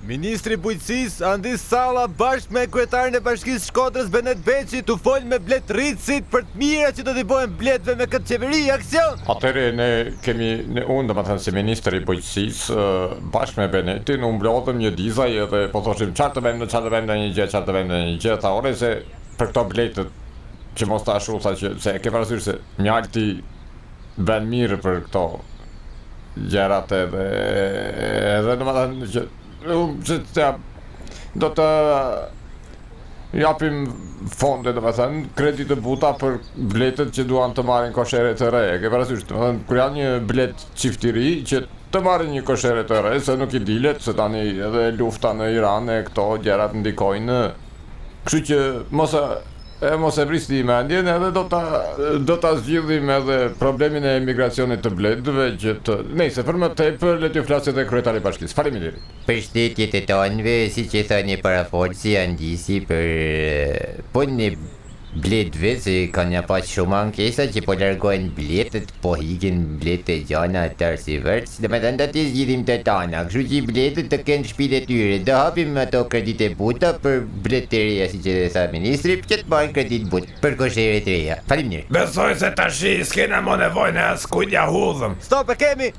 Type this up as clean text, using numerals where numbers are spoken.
Ministri i Bujqësisë Andis Salla bashkë me kryetarin e Bashkisë Shkodrës Benet Beçi tu fol me blet rritësit për të mira që do t'i bëhen bletëve me këtë qeveri. Aksion! Atëre unë domethënë si ministri i Bujqësisë bashkë me Benetin u mblodhëm një dizaj edhe po thoshim çfarë të bëjmë një gjë, ta ore se për këto bletët që mos ta ashu se e ke parasysh se mjalti bën mirë për këto gjërat edhe domethënë që do të japim fonde, domethënë kredi të buta për bletët që duan të marrin koshere të re. Ke parasysh, domethënë kur janë një blet çiftiri që të marrin një koshere të re, se nuk i dilet, se tani edhe lufta në Iran e këto gjërat ndikojnë. Kështu që mos e vristi mendjen, edhe do ta zgjidhim edhe problemin e emigracionit të bletëve që nëse për më tepër le të flasë edhe kryetari i bashkisë. Faleminderit. Përshëndetje të tonëve, siç e thani paraforci Andisi për punë bletëve, se kanë pas shumë ankesa që po largojnë bletët, po hikin bletë gjana tërë si vërtës, dhe me të ndati zgjidhim të tana, kështu që i bletët të kenë shtëpitë e tyre, do hapim ato kredite buta për bletë të reja, si që dhe sa ministri, që të bajnë kredit butë për koshere të reja. Faleminderit. Besoj se tashi s'kena më nevojë në as kujt ja hudhëm. Stop, e kemi!